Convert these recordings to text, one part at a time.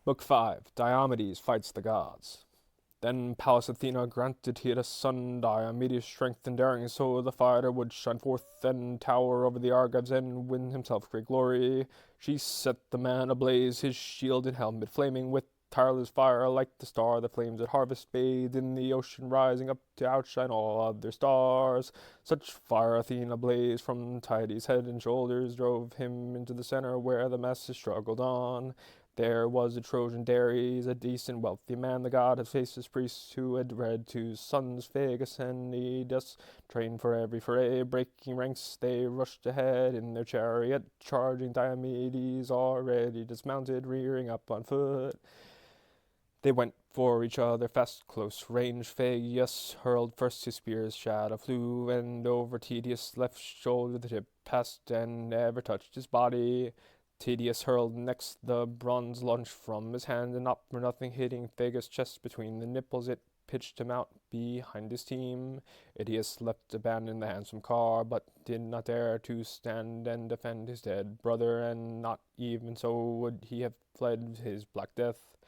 Book 5 Diomedes Fights the Gods. Then Pallas Athena granted he had a son, Diomedes' strength and daring, so the fighter would shine forth and tower over the Argives and win himself great glory. She set the man ablaze, his shield and helmet flaming with tireless fire, like the star that flames at harvest, bathed in the ocean, rising up to outshine all other stars. Such fire Athena blazed from Tydeus' head and shoulders, drove him into the center where the masses struggled on. There was a Trojan Dares, a decent, wealthy man, the god had faced his priests, who had bred two sons, Phagus and Aeneas, trained for every fray. Breaking ranks, they rushed ahead in their chariot, charging Diomedes, already dismounted, rearing up on foot. They went for each other fast, close range. Phagus hurled first his spear's shadow flew, and over Tydeus' left shoulder the tip passed and never touched his body. Tydeus hurled next, the bronze launched from his hand, and not for nothing hitting Phagus' chest between the nipples, it pitched him out behind his team. Idias left abandoned the handsome car, but did not dare to stand and defend his dead brother, and not even so would he have fled his black death.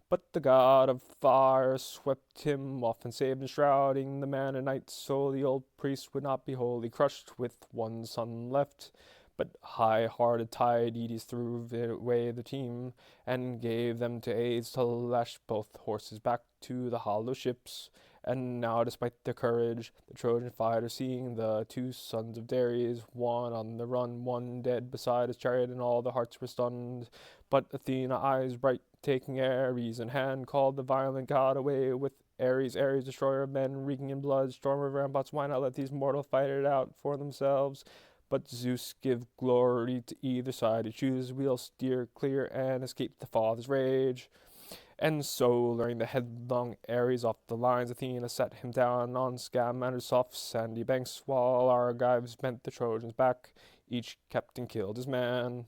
But the god of fire swept him off and saved him, shrouding the man a knight, so the old priest would not be wholly crushed with one son left. But high-hearted Tydeus threw away the team, and gave them to aids to lash both horses back to the hollow ships. And now, despite their courage, the Trojan fighter, seeing the two sons of Dares, one on the run, one dead beside his chariot, and all the hearts were stunned. But Athena, eyes bright, taking Ares in hand, called the violent god away with Ares, destroyer of men, reeking in blood, stormer of ramparts. Why not let these mortal fight it out for themselves? But Zeus give glory to either side. He chooses we'll steer clear and escape the father's rage. And so, luring the headlong Ares off the lines, Athena set him down on Scamander's soft sandy banks, while Argives bent the Trojans back. Each captain killed his man.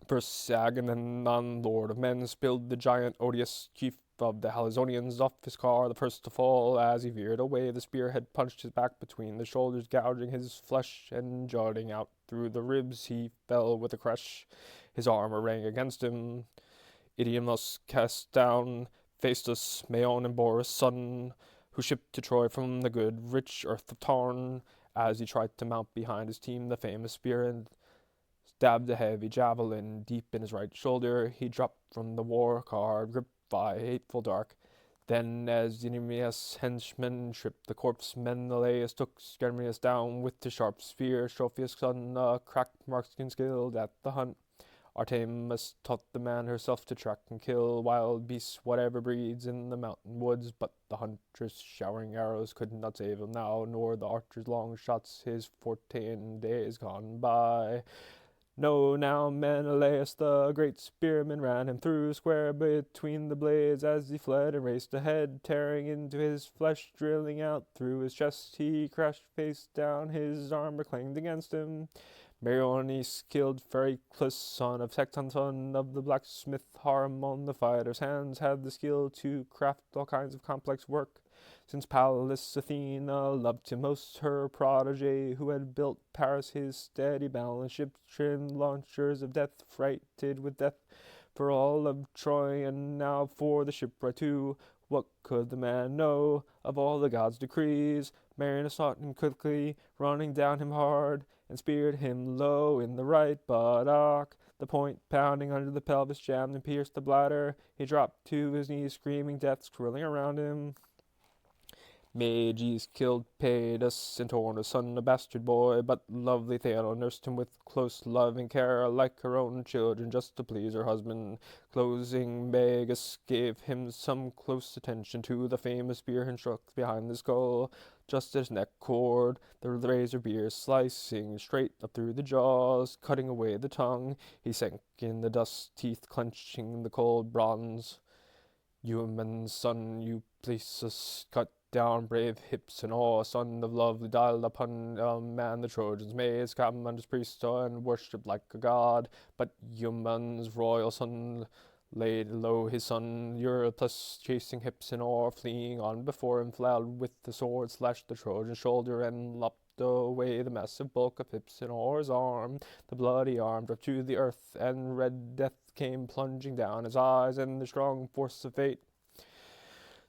First Agamemnon, lord of men, spilled the giant Odius, chief of the Halizonians, off his car, the first to fall. As he veered away, the spearhead punched his back between the shoulders, gouging his flesh and jutting out through the ribs. He fell with a crash. His armor rang against him. Idaemus cast down, Phaestus, Maon, and Boris' son, who shipped to Troy from the good, rich earth of Tarn. As he tried to mount behind his team, the famous spearhead stabbed a heavy javelin deep in his right shoulder. He dropped from the war car, gripped by hateful dark. Then, as Eunymus' henchmen tripped the corpse, Menelaus took Scermius down with the sharp spear. Strophius' son, a cracked marksman skilled at the hunt. Artemis taught the man herself to track and kill wild beasts, whatever breeds, in the mountain woods. But the huntress showering arrows could not save him now, nor the archer's long shots, his forte in days gone by. No, now Menelaus, the great spearman, ran him through square between the blades as he fled and raced ahead, tearing into his flesh, drilling out through his chest. He crashed face down, his armor clanged against him. Meriones killed Phereclus, son of Tecton, son of the blacksmith Harmon. The fighter's hands had the skill to craft all kinds of complex work. Since Pallas Athena loved him most, her protege, who had built Paris his steady balanced ship, trimmed launchers of death, freighted with death for all of Troy, and now for the shipwright too. What could the man know of all the gods' decrees? Marinus sought him quickly, running down him hard, and speared him low in the right buttock. The point pounding under the pelvis jammed and pierced the bladder. He dropped to his knees, screaming death swirling around him. Meges killed Pedus and torn his son, a bastard boy, but lovely Theano nursed him with close loving care, like her own children, just to please her husband. Closing Megas gave him some close attention to the famous spear and struck behind the skull, just at his neck cord, the razor beard slicing straight up through the jaws, cutting away the tongue. He sank in the dust, teeth clenching the cold bronze. Human son, Euplessis, cut down brave hips and all, son of lovely dialed upon man the Trojans made, Scamander's priest and worshipped like a god. But Eumen's royal son laid low his son Eurypylus, chasing hips and all, fleeing on before him, flailed with the sword, slashed the Trojan shoulder, and lopped away the massive bulk of hips and o'er his arm. The bloody arm dropped to the earth, and red death came plunging down his eyes, and the strong force of fate.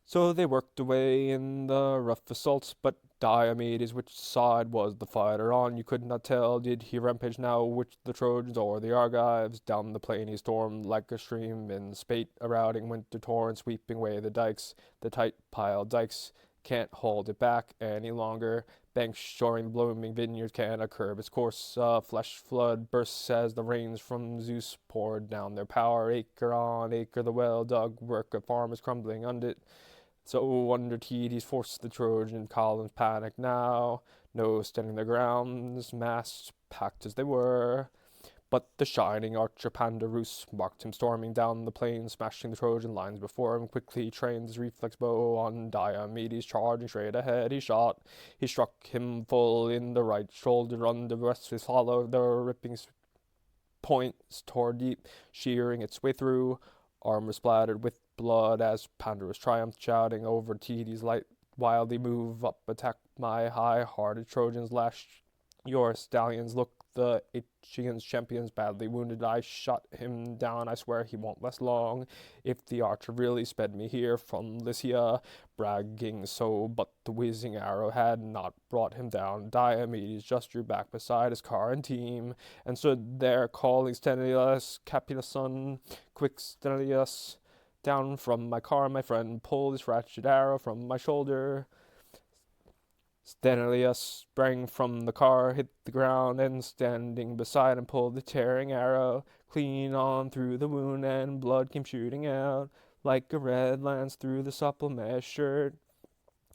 So they worked away in the rough assaults, but Diomedes, which side was the fighter on, you could not tell. Did he rampage now with the Trojans or the Argives? Down the plain he stormed like a stream in spate, a routing winter torrent sweeping away the dikes. The tight piled dikes can't hold it back any longer. Banks shoring blooming vineyards cannot curb its course. Flesh flood bursts as the rains from Zeus poured down their power. Acre on acre the well-dug work of farmers crumbling under it. So under Thetis forced the Trojan columns panic now, no standing their grounds, massed, packed as they were. But the shining archer Pandarus marked him storming down the plain, smashing the Trojan lines before him. Quickly trained his reflex bow on Diomedes, charging straight ahead. He shot. He struck him full in the right shoulder. On the breast his hollow, the ripping points tore deep, shearing its way through. Armor splattered with blood as Pandarus triumphed, shouting over Thetis, light wildly move up, attack my high-hearted Trojans, lash your stallions, look the Aegeans champions badly wounded. I shot him down, I swear he won't last long. If the archer really sped me here from Lycia, bragging so, but the whizzing arrow had not brought him down. Diomedes just drew back beside his car and team, and stood there calling Sthenelus, Capula's son, quick Sthenelus, down from my car, my friend, pull this ratchet arrow from my shoulder. Sthenelus sprang from the car, hit the ground, and standing beside him pulled the tearing arrow clean on through the wound, and blood came shooting out like a red lance through the supple mesh shirt.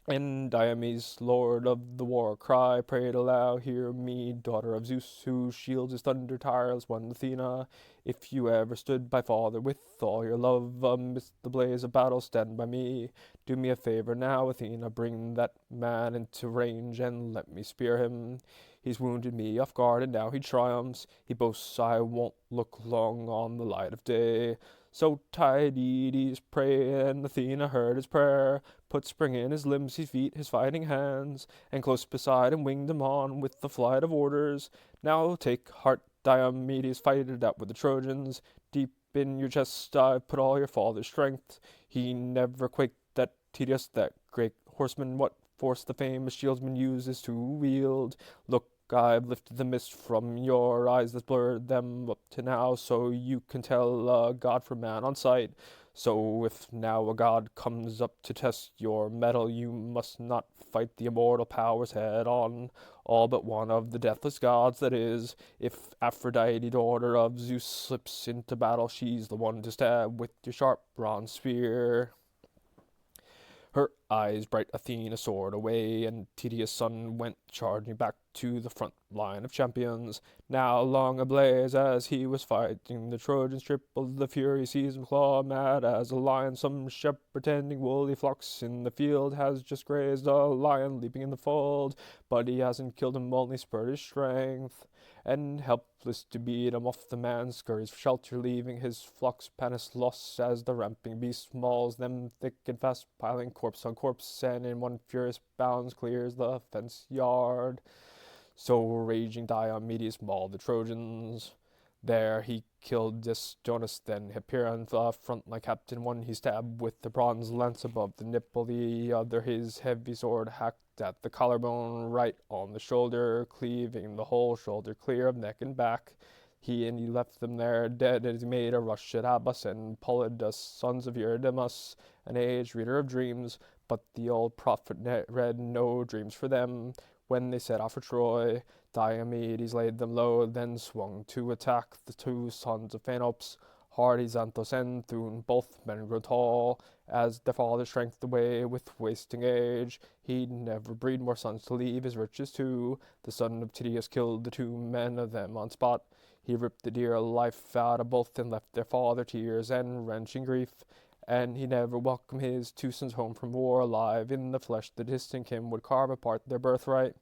And Diomedes, lord of the war cry, prayed aloud, hear me, daughter of Zeus, whose shield is thunder, tireless one Athena. If you ever stood by father with all your love amidst the blaze of battle, stand by me. Do me a favor now, Athena, bring that man into range and let me spear him. He's wounded me off guard, and now he triumphs. He boasts I won't look long on the light of day. So Tydides prayed, and Athena heard his prayer, put spring in his limbs, his feet, his fighting hands, and close beside him winged him on with the flight of orders. Now take heart, Diomedes, fight it out with the Trojans. Deep in your chest I've put all your father's strength. He never quaked at Tydeus, that great horseman. What force the famous shieldsman uses to wield. Look, I've lifted the mist from your eyes that's blurred them up to now, so you can tell a god from man on sight. So if now a god comes up to test your mettle, you must not fight the immortal powers head on, all but one of the deathless gods, that is. If Aphrodite, daughter of Zeus, slips into battle, she's the one to stab with your sharp bronze spear. Her eyes bright Athena soared away, and Tydeus' son went charging back to the front line of champions. Now long ablaze as he was fighting, the Trojans tripled the fury, seized him claw mad as a lion. Some shepherd tending woolly flocks in the field has just grazed a lion leaping in the fold, but he hasn't killed him, only spurred his strength. And helpless to beat him off, the man scurries for shelter, leaving his flocks panic lost as the ramping beast mauls them thick and fast, piling corpse on corpse, and in one furious bound clears the fence yard. So raging Diomedes mauled the Trojans. There he killed Disjonus, then Hyperion, the front-line captain. One he stabbed with the bronze lance above the nipple, the other his heavy sword hacked at the collarbone, right on the shoulder, cleaving the whole shoulder clear of neck and back. He left them there dead as he made a rush at Abas and Polyidus, sons of Eurydamas, an aged reader of dreams. But the old prophet read no dreams for them. When they set off for Troy, Diomedes laid them low, then swung to attack the two sons of Phaenops, hardy Xanthos and Thune, both men grown tall, as their father strength away with wasting age. He'd never breed more sons to leave his riches too. The son of Tydeus killed the two men of them on spot. He ripped the dear life out of both and left their father tears and wrenching grief. And he never welcomed his two sons home from war alive. In the flesh the distant kin would carve apart their birthright.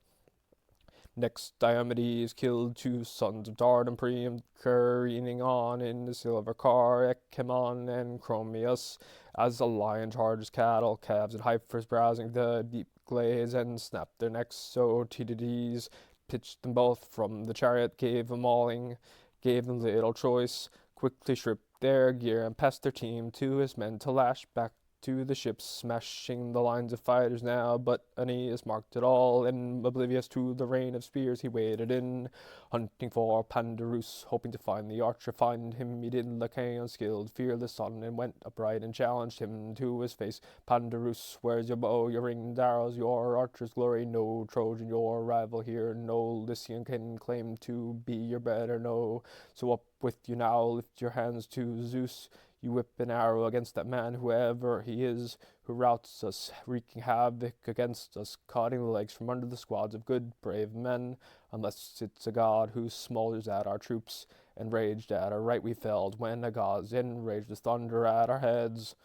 Next Diomedes killed two sons of Dard and Priam, careening on in the silver car, Echemon and Chromius, as a lion charges cattle, calves, and heifers, browsing the deep glaives and snapped their necks. So Tydides pitched them both from the chariot, gave them mauling, gave them little choice, quickly stripped their gear and passed their team to his men to lash back to the ships, smashing the lines of fighters now. But Aeneas marked it all, and oblivious to the rain of spears he waded in, hunting for Pandarus, hoping to find the archer. Find him he did, Lycaon skilled, fearless son, and went upright and challenged him to his face. Pandarus, where's your bow, your ringed arrows, your archer's glory? No Trojan, your rival here, no Lycian can claim to be your better, no. So up with you now, lift your hands to Zeus. You whip an arrow against that man, whoever he is, who routs us, wreaking havoc against us, cutting the legs from under the squads of good, brave men, unless it's a god who smolders at our troops, enraged at our right we felled, when a god's enraged with thunder at our heads.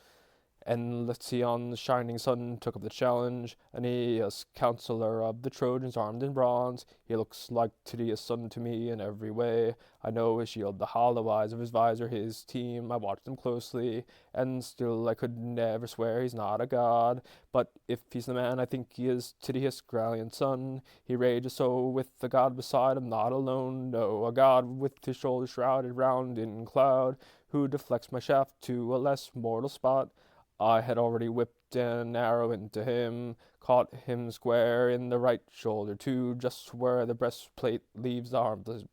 And Lycion, the shining sun, took up the challenge. Aeneas, counsellor of the Trojans, armed in bronze. He looks like Tydeus' son to me in every way. I know his shield, the hollow eyes of his visor, his team. I watched them closely, and still I could never swear he's not a god. But if he's the man I think he is, Tydeus' Gralian son, he rages so with the god beside him, not alone, no, a god with his shoulders shrouded round in cloud, who deflects my shaft to a less mortal spot. I had already whipped an arrow into him, caught him square in the right shoulder too, just where the breastplate leaves the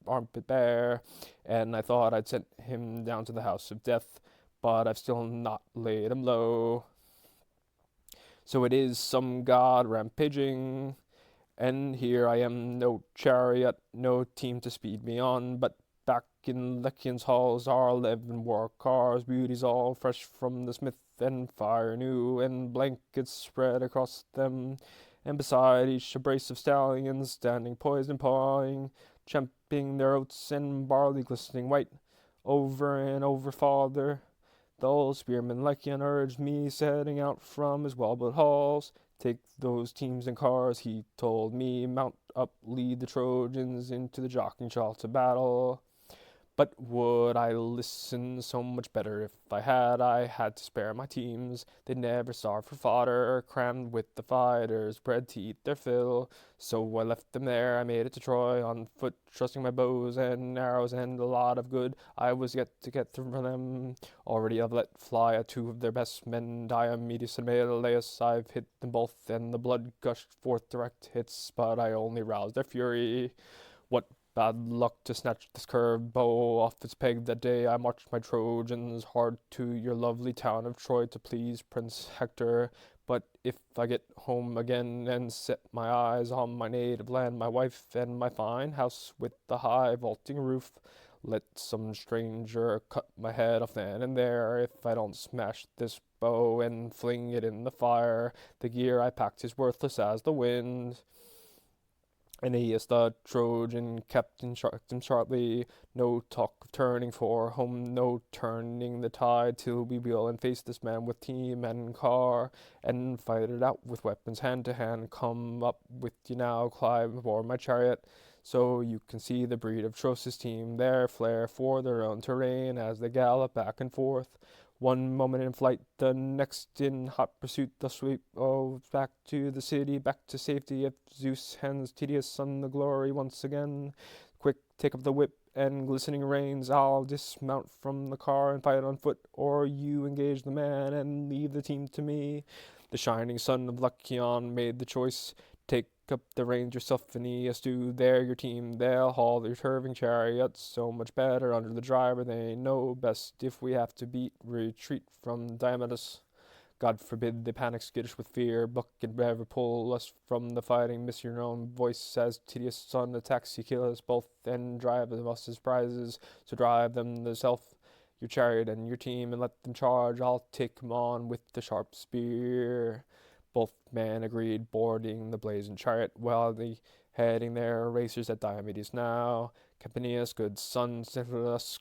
armpit bare, and I thought I'd sent him down to the house of death, but I've still not laid him low. So it is some god rampaging, and here I am, no chariot, no team to speed me on, but back in Lycian's halls are 11 war cars, beauties all fresh from the smith, and fire new, and blankets spread across them, and beside each a brace of stallions, standing poised and pawing, champing their oats and barley glistening white. Over and over, father, the old spearman Lycian urged me, setting out from his well-built halls. Take those teams and cars, he told me, mount up, lead the Trojans into the jockeying shall to battle. But would I listen so much better if I had to spare my teams. They never starved for fodder, crammed with the fighters, bred to eat their fill. So I left them there, I made it to Troy on foot, trusting my bows and arrows and a lot of good I was yet to get from them. Already I've let fly at two of their best men, Diomedes and Menelaus. I've hit them both, and the blood gushed forth direct hits, but I only roused their fury. What bad luck to snatch this curved bow off its peg that day I marched my Trojans hard to your lovely town of Troy to please Prince Hector. But if I get home again and set my eyes on my native land, my wife and my fine house with the high vaulting roof, let some stranger cut my head off then and there if I don't smash this bow and fling it in the fire. The gear I packed is worthless as the wind. Aeneas the Trojan captain shocked him sharply. No talk of turning for home, no turning the tide, till we wheel and face this man with team and car, and fight it out with weapons hand to hand. Come up with you now, climb aboard my chariot, so you can see the breed of Tros' team there flare for their own terrain as they gallop back and forth. One moment in flight, the next in hot pursuit, they'll sweep back to the city, back to safety. If Zeus hands Tydeus' son the glory once again, quick, take up the whip and glistening reins. I'll dismount from the car and fight on foot, or you engage the man and leave the team to me. The shining son of Lycaon made the choice. Take up the reins yourself, Aeneas, do there your team. They'll haul their curving chariots so much better under the driver. They know best. If we have to retreat from Diomedes. God forbid they panic skittish with fear, buck and ever pull us from the fighting. Miss your own voice as Tydeus' son attacks, you kill us both and drive us his prizes. So drive them yourself, your chariot and your team, and let them charge. I'll take 'em on with the sharp spear. Both men agreed, boarding the blazing chariot, wildly heading their racers at Diomedes now. Capaneus, good son, Cephalus,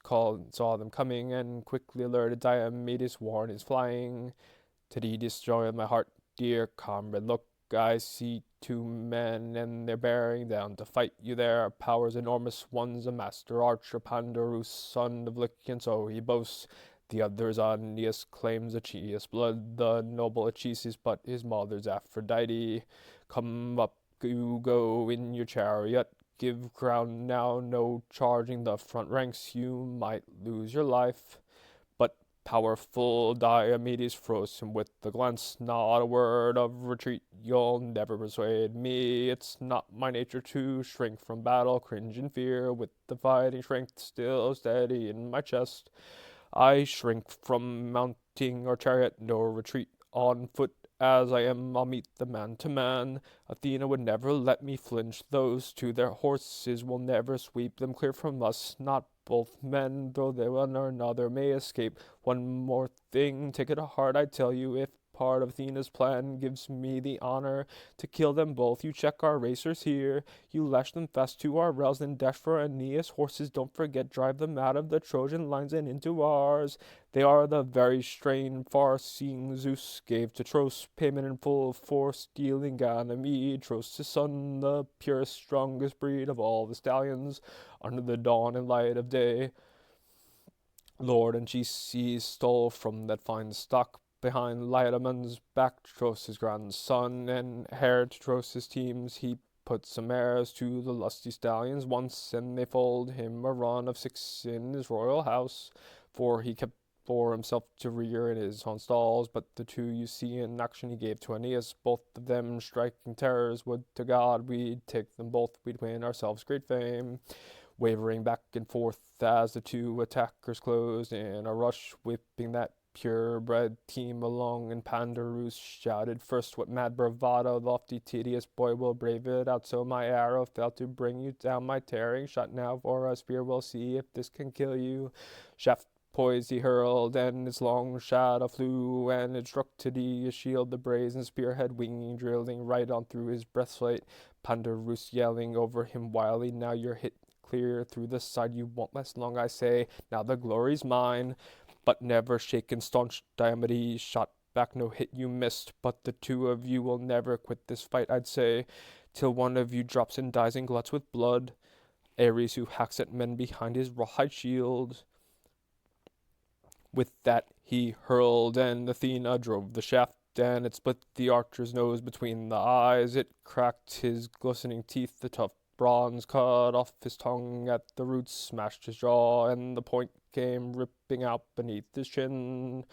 saw them coming, and quickly alerted Diomedes, warned his flying. Tydides, joy of my heart, dear comrade, look, I see two men, and they're bearing down to fight you there. Powers enormous, one's a master archer, Pandarus, son of Lycian, so he boasts. The others Aeneas claims Aeneas' blood, the noble Achises, but his mother's Aphrodite. Come up, you go in your chariot, give ground now, no charging the front ranks, you might lose your life. But powerful Diomedes froze him with the glance, not a word of retreat, you'll never persuade me. It's not my nature to shrink from battle, cringe in fear, with the fighting strength still steady in my chest. I shrink from mounting or chariot, nor retreat on foot. As I am, I'll meet the man to man. Athena would never let me flinch. Those to their horses will never sweep them clear from us. Not both men, though they one or another may escape. One more thing, take it to heart, I tell you, if part of Athena's plan gives me the honor to kill them both, you check our racers here. You lash them fast to our rails, then dash for Aeneas' horses. Don't forget, drive them out of the Trojan lines and into ours. They are the very strain far-seeing Zeus gave to Tros, payment in full for stealing Ganymede. Tros, his son, the purest, strongest breed of all the stallions, under the dawn and light of day. Lord Anchises stole from that fine stock behind Laodaman's back, Tros his grandson, and heir to Tros' teams. He put some heirs to the lusty stallions once, and they foaled him a run of 6 in his royal house, for he kept for himself to rear in his own stalls. But the 2 you see in action he gave to Aeneas, both of them striking terrors. Would to God we'd take them both, we'd win ourselves great fame. Wavering back and forth as the 2 attackers closed in a rush, whipping that purebred team along, and Pandarus shouted first, what mad bravado, lofty tedious boy will brave it out, so my arrow failed to bring you down, my tearing shot now for a spear, we'll see if this can kill you. Shaft poised he hurled, and its long shadow flew, and it struck to his shield, the brazen spearhead winging, drilling right on through his breastplate. Pandarus yelling over him wildly, now you're hit clear through the side, you won't last long, I say, now the glory's mine. But never shaken, staunch Diomedes shot back, no hit you missed, but the 2 of you will never quit this fight, I'd say, till one of you drops and dies and gluts with blood. Ares, who hacks at men behind his rawhide shield, with that he hurled, and Athena drove the shaft, and it split the archer's nose between the eyes. It cracked his glistening teeth, the tough bronze cut off his tongue at the roots, smashed his jaw, and the point came ripping out beneath his chin.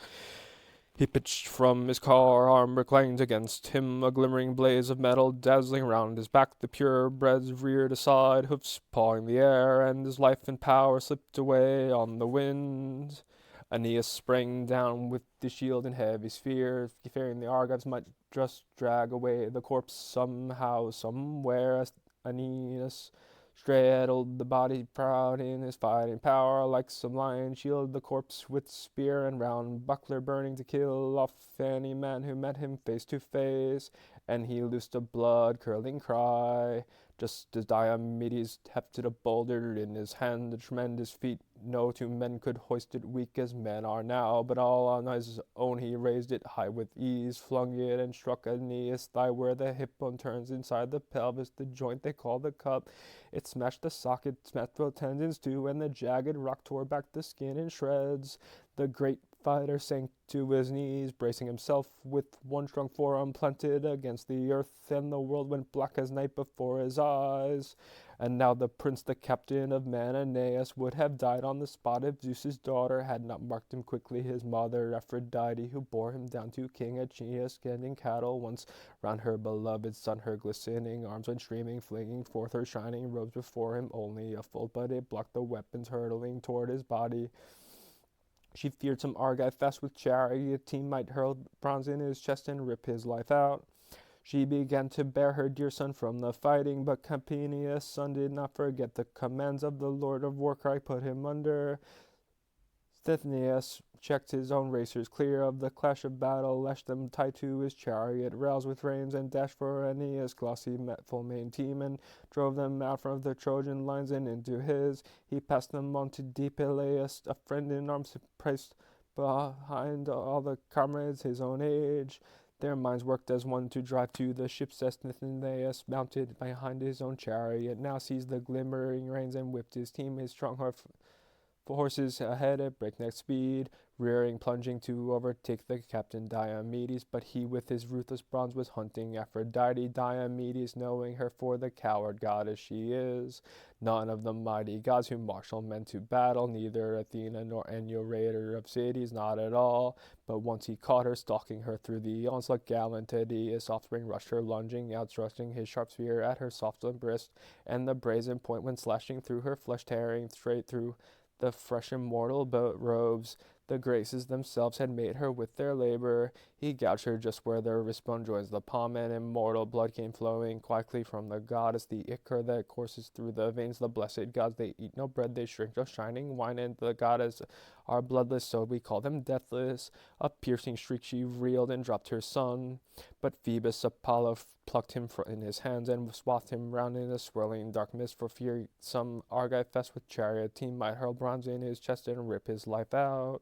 He pitched from his car, armor clanged against him, a glimmering blaze of metal dazzling round his back. The purebreds reared aside, hoofs pawing the air, and his life and power slipped away on the wind. Aeneas sprang down with the shield in heavy sphere, fearing the Argives might just drag away the corpse somehow, somewhere. Aeneas straddled the body proud in his fighting power, like some lion shielded the corpse with spear and round buckler, burning to kill off any man who met him face to face. And he loosed a blood-curdling cry, just as Diomedes hefted a boulder in his hand, a tremendous feat. No 2 men could hoist it, weak as men are now, but all on his own he raised it high with ease, flung it, and struck Aeneas' thigh where the hip bone turns inside the pelvis, the joint they call the cup. It smashed the socket, smashed the tendons too, and the jagged rock tore back the skin in shreds. The great fighter sank to his knees, bracing himself with one strong forearm planted against the earth, and the world went black as night before his eyes. And now the prince, the captain of men, Aeneas, would have died on the spot if Zeus's daughter had not marked him quickly, his mother Aphrodite, who bore him down to King Aeneas, standing cattle once round her beloved son. Her glistening arms went streaming, flinging forth her shining robes before him, only a fold, but it blocked the weapons hurtling toward his body. She feared some Argive fast with chariot team might hurl bronze in his chest and rip his life out. She began to bear her dear son from the fighting, but Campenius' son did not forget the commands of the Lord of Warcry, put him under. Sthenelus checked his own racers clear of the clash of battle, lashed them tight to his chariot rails with reins, and dashed for Aeneas' glossy full-maned team, and drove them out from the Trojan lines and into his. He passed them on to deep Iliad, a friend in arms placed behind all the comrades his own age. Their minds worked as one to drive to the ships as Sthenelus, mounted behind his own chariot, now seized the glimmering reins and whipped his team, his strong heart horses ahead at breakneck speed, rearing, plunging to overtake the captain Diomedes, but he with his ruthless bronze was hunting Aphrodite. Diomedes, knowing her for the coward goddess she is, none of the mighty gods who marshal men to battle, neither Athena nor Enyo, of cities, not at all. But once he caught her, stalking her through the onslaught, gallant Tydeus' offspring rushed her, lunging out, thrusting his sharp spear at her soft breast, and the brazen point went slashing through her flesh, tearing straight through the fresh immortal robes the Graces themselves had made her with their labor. He gouged her just where their wristbone joins the palm, and immortal blood came flowing quickly from the goddess, the ichor that courses through the veins. The blessed gods, they eat no bread, they drink no shining wine, and the goddess are bloodless, so we call them deathless. A piercing shriek she reeled and dropped her son, but Phoebus Apollo plucked him in his hands and swathed him round in a swirling dark mist, for fear some Argive fest with chariot team might hurl bronze in his chest and rip his life out.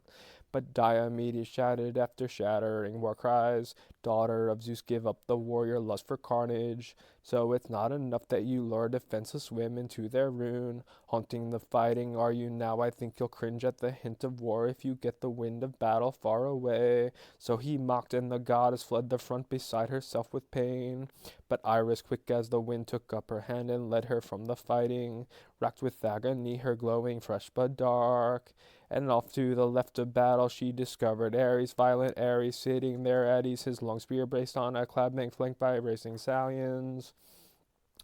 But Diomedes shouted after shattering war cries, "Daughter of Zeus, give up the warrior lust for carnage. So it's not enough that you lure defenseless women to their ruin. Haunting the fighting are you now? I think you'll cringe at the hint of war if you get the wind of battle far away." So he mocked, and the goddess fled the front beside herself with pain. But Iris, quick as the wind, took up her hand and led her from the fighting. Racked with agony, her glowing fresh but dark. And off to the left of battle she discovered Ares, violent Ares, sitting there at ease, his long spear braced on a cloud bank flanked by racing stallions.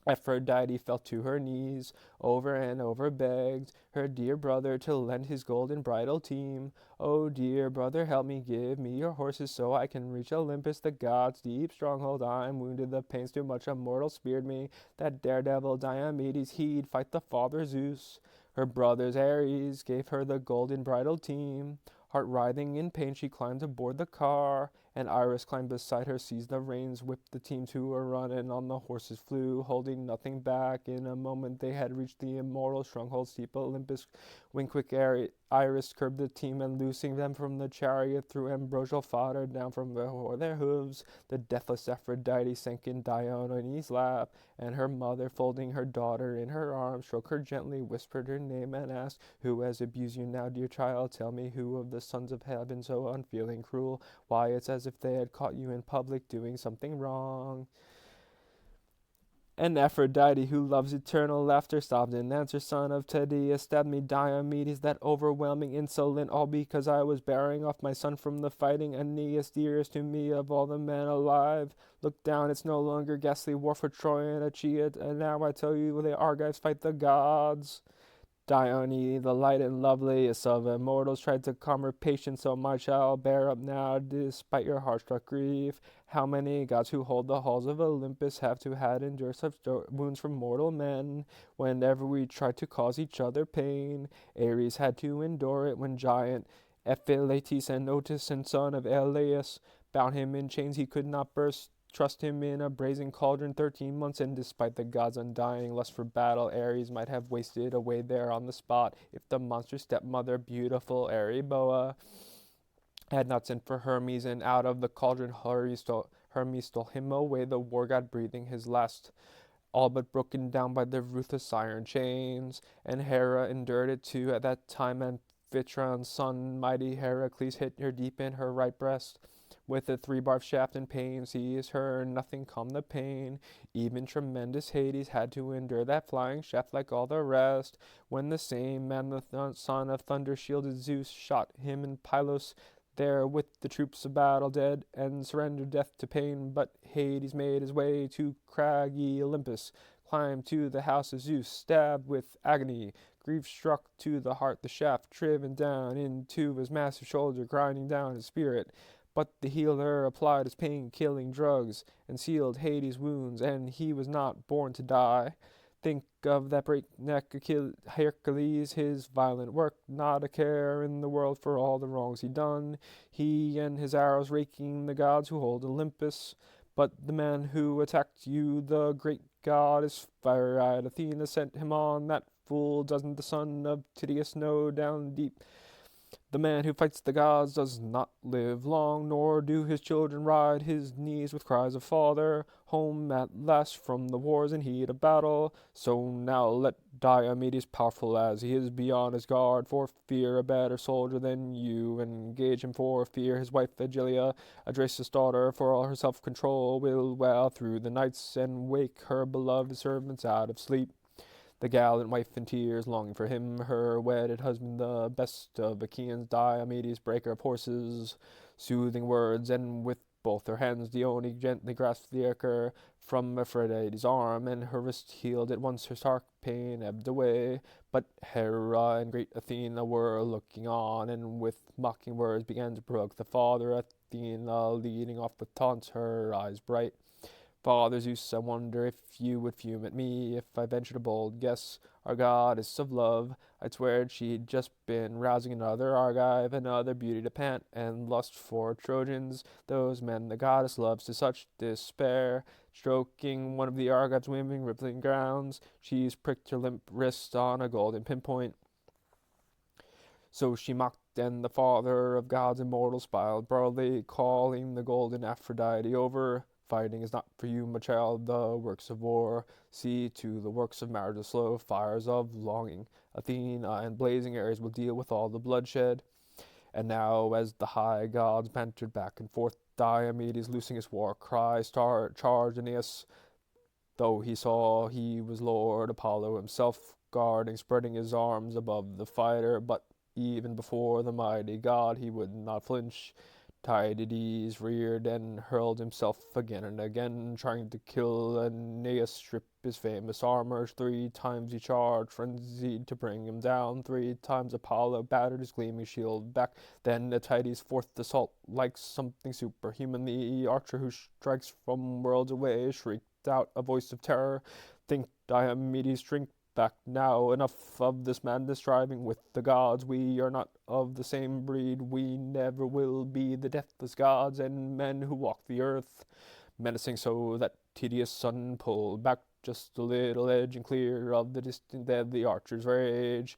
Aphrodite fell to her knees, over and over begged her dear brother to lend his golden bridal team. "Oh, dear brother, help me, give me your horses so I can reach Olympus, the gods' deep stronghold. I'm wounded, the pain's too much, a mortal speared me. That daredevil Diomedes, he'd fight the father Zeus." Her brothers Ares gave her the golden bridal team. Heart writhing in pain, she climbed aboard the car, and Iris climbed beside her, seized the reins, whipped the team to a run, and on the horses flew, holding nothing back. In a moment they had reached the immortal stronghold, steep Olympus. Wing quick Iris curbed the team, and loosing them from the chariot, threw ambrosial fodder down from before their hooves. The deathless Aphrodite sank in Diomedes' lap, and her mother, folding her daughter in her arms, stroked her gently, whispered her name, and asked, "Who has abused you now, dear child? Tell me, who of the sons of heaven so unfeeling cruel? Why, it's as if they had caught you in public doing something wrong." And Aphrodite, who loves eternal laughter, sobbed in answer, "Son of Tydeus, stabbed me Diomedes, that overwhelming insolent, all because I was bearing off my son from the fighting. Aeneas, dearest to me of all the men alive. Look down, it's no longer ghastly war for Troy and Achaea, and now I tell you the Argives fight the gods." Dione, the light and loveliest of immortals, tried to calm her patience. "So my child, bear up now, despite your heart-struck grief. How many gods who hold the halls of Olympus have to had endure such wounds from mortal men? Whenever we tried to cause each other pain, Ares had to endure it. When giant Ephialtes and Otis and son of Eleus bound him in chains he could not burst, trust him in a brazen cauldron 13 months, and despite the gods' undying lust for battle, Ares might have wasted away there on the spot if the monster stepmother, beautiful Ereboa, had not sent for Hermes, and out of the cauldron Hermes stole him away, the war god breathing his last, all but broken down by the ruthless iron chains. And Hera endured it too. At that time Amphitrion's son, mighty Heracles, hit her deep in her right breast with a 3-barbed shaft, and pain seized her, nothing calmed the pain. Even tremendous Hades had to endure that flying shaft like all the rest. When the same man, the son of thunder, shielded Zeus, shot him in Pylos, there with the troops of battle dead, and surrendered death to pain. But Hades made his way to craggy Olympus, climbed to the house of Zeus, stabbed with agony, grief struck to the heart, the shaft driven down into his massive shoulder, grinding down his spirit. But the healer applied his pain-killing drugs and sealed Hades' wounds, and he was not born to die. Think of that breakneck Hercules, his violent work, not a care in the world for all the wrongs he'd done. He and his arrows raking the gods who hold Olympus. But the man who attacked you, the great goddess fire-eyed Athena, sent him on. That fool doesn't the son of Tydeus know down deep The man who fights the gods does not live long, nor do his children ride his knees with cries of father, home at last from the wars and heat of battle. So now let Diomedes, powerful as he is, be on his guard, for fear a better soldier than you engage him, for fear his wife Agilia, Adresus' daughter, for all her self-control, will wail through the nights and wake her beloved servants out of sleep. The gallant wife in tears, longing for him, her wedded husband, the best of Achaeans, Diomedes, breaker of horses, soothing words, and with both her hands Dione gently grasped the ichor from Aphrodite's arm, and her wrist healed at once, her stark pain ebbed away. But Hera and great Athena were looking on, and with mocking words began to provoke the father. Athena leading off with taunts, her eyes bright. Father Zeus, I wonder if you would fume at me if I ventured a bold guess. Our goddess of love, I'd swear she'd just been rousing another Argive, another beauty to pant and lust for Trojans, those men the goddess loves to such despair. Stroking one of the Argives' women rippling grounds, she's pricked her limp wrist on a golden pinpoint. So she mocked, and the father of gods immortal smiled broadly, calling the golden Aphrodite over. Fighting is not for you, my child, the works of war. See to the works of marriage, the slow fires of longing. Athena and blazing Ares will deal with all the bloodshed. And now, as the high gods bantered back and forth, Diomedes, loosing his war cry, charged Aeneas. Though he saw he was Lord Apollo himself, guarding, spreading his arms above the fighter, but even before the mighty god he would not flinch. Tydides reared and hurled himself again and again, trying to kill Aeneas, strip his famous armor. 3 times he charged, frenzied to bring him down. 3 times Apollo battered his gleaming shield back. Then Tydides forth assault like something superhuman. The archer who strikes from worlds away shrieked out a voice of terror. Think, Diomedes, drink back now. Enough of this madness, striving with the gods. We are not of the same breed. We never will be the deathless gods and men who walk the earth. Menacing so that Tydeus' son pulled back just a little edge and clear of the distant dead the archer's rage.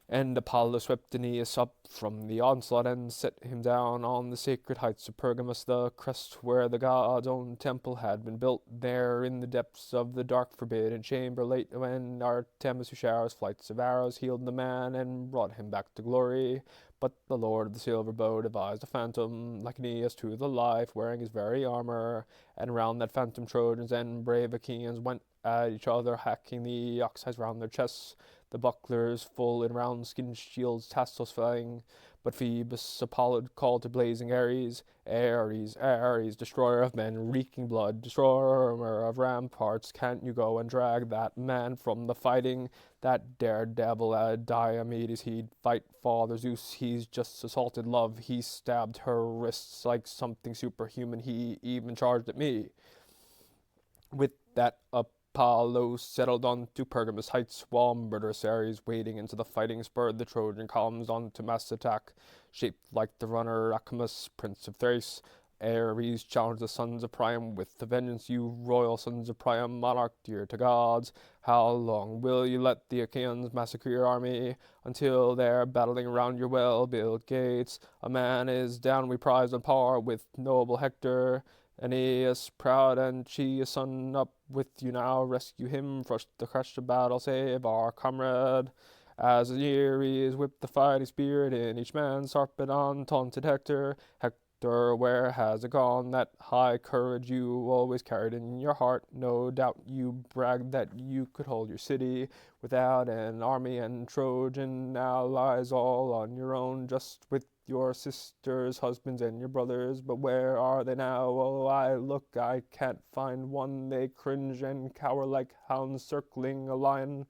And Apollo swept Aeneas up from the onslaught and set him down on the sacred heights of Pergamus, the crest where the god's own temple had been built. There, in the depths of the dark forbidden chamber, late when Artemis, who showers flights of arrows, healed the man and brought him back to glory. But the lord of the silver bow devised a phantom, like Aeneas to the life, wearing his very armor. And round that phantom Trojans and brave Achaeans went at each other, hacking the ox hides round their chests, the bucklers full in round skin shields, tassels flying. But Phoebus Apollo called to blazing Ares, Ares, Ares, destroyer of men, reeking blood, destroyer of ramparts, can't you go and drag that man from the fighting? That daredevil Diomedes, he'd fight Father Zeus, he's just assaulted love, he stabbed her wrists like something superhuman, he even charged at me. With that Apollo settled on to Pergamus heights, while murderous Ares, wading into the fighting, spurred the Trojan columns on to mass attack. Shaped like the runner Acamas, prince of Thrace, Ares challenged the sons of Priam with the vengeance. You royal sons of Priam, monarch dear to gods, how long will you let the Achaeans massacre your army, until they're battling round your well-built gates? A man is down, we prize on par with noble Hector. Aeneas, proud and Aeneas' son, up with you now, rescue him, frush the crush of battle, save our comrade. As Ares whipped the fighting spirit in each man, Sarpedon taunted Hector. Hector, where has it gone, that high courage you always carried in your heart? No doubt you bragged that you could hold your city without an army and Trojan allies, all on your own, just with your sisters, husbands, and your brothers. But where are they now? Oh, I look, I can't find one. They cringe and cower like hounds circling a lion.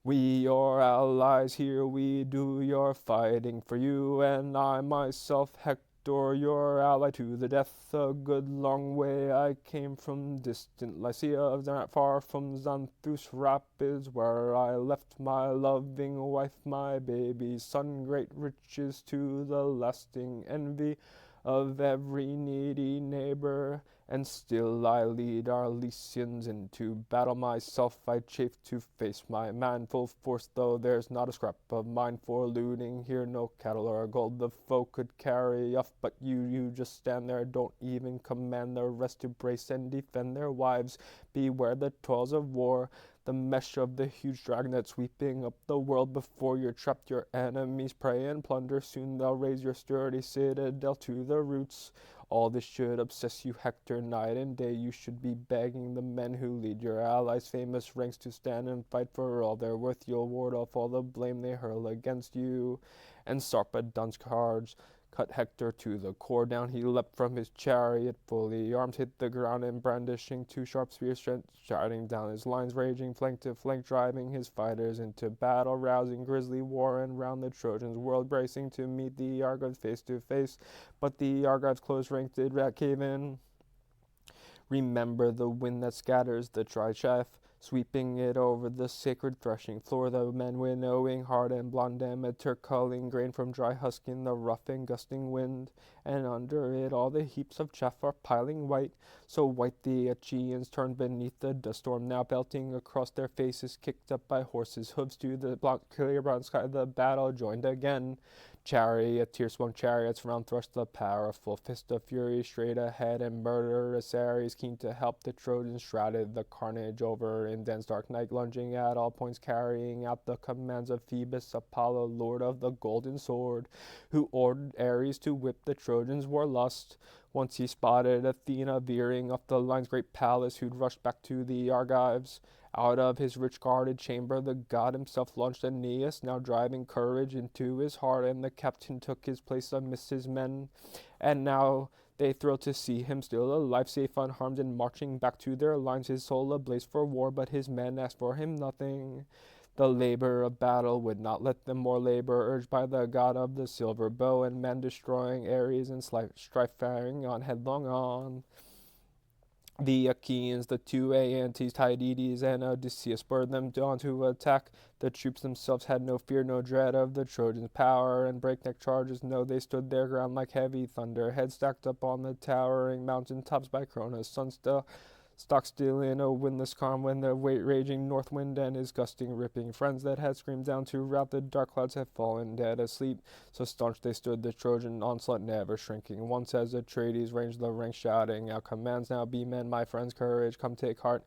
We, your allies, here we do your fighting for you, and I myself, Hector, your ally to the death. A good long way I came from distant Lycia, not far from Xanthus rapids, where I left my loving wife, my baby's son. Great riches to the lasting envy of every needy neighbor. And still I lead our Lycians into battle myself. I chafe to face my man full force, though there's not a scrap of mine for looting. Here no cattle or gold the foe could carry off, but you just stand there, don't even command the rest to brace and defend their wives. Beware the toils of war, the mesh of the huge dragnet sweeping up the world before you're trapped. Your enemies prey and plunder, soon they'll raise your sturdy citadel to the roots. All this should obsess you, Hector, night and day. You should be begging the men who lead your allies' famous ranks to stand and fight for all their worth. You'll ward off all the blame they hurl against you. And Sarpedon's cards cut Hector to the core. Down he leapt from his chariot, fully armed, hit the ground, and brandishing two sharp spears, striding down his lines, raging flank to flank, driving his fighters into battle, rousing grisly war, and round the Trojans' world, bracing to meet the Argives face to face. But the Argives' close ranks did cave in. Remember the wind that scatters the dry chaff, sweeping it over the sacred threshing floor. The men winnowing hard and blonde amateur, culling grain from dry husk in the rough and gusting wind. And under it all the heaps of chaff are piling white, so white the Achaeans turn beneath the dust storm, now belting across their faces, kicked up by horses' hooves to the clear brown sky. The battle joined again. Charioteers swung chariots round, thrust the powerful fist of fury straight ahead, and murderous Ares, keen to help the Trojans, shrouded the carnage over in dense dark night, lunging at all points, carrying out the commands of Phoebus Apollo, lord of the golden sword, who ordered Ares to whip the Trojans' war lust. Once he spotted Athena veering off the line's great palace, who'd rushed back to the Argives. Out of his rich guarded chamber the god himself launched Aeneas, now driving courage into his heart, and the captain took his place amidst his men. And now they thrilled to see him still alive, safe unharmed, and marching back to their lines, his soul ablaze for war, but his men asked for him nothing. The labor of battle would not let them more labor, urged by the god of the silver bow, and men destroying Ares and strife faring on headlong on. The Achaeans, the two Aeantes, Tydides, and Odysseus, spurred them on to attack. The troops themselves had no fear, no dread of the Trojans' power and breakneck charges. No, they stood their ground like heavy thunder, heads stacked up on the towering mountain tops by Cronos' sun, stock still in a windless calm, when the raging north wind and his gusting, ripping friends that had screamed down to rout the dark clouds had fallen dead asleep. So staunch they stood, the Trojan onslaught never shrinking. Once as Atrides ranged the ranks, shouting out commands, now be men, my friends, courage, come take heart.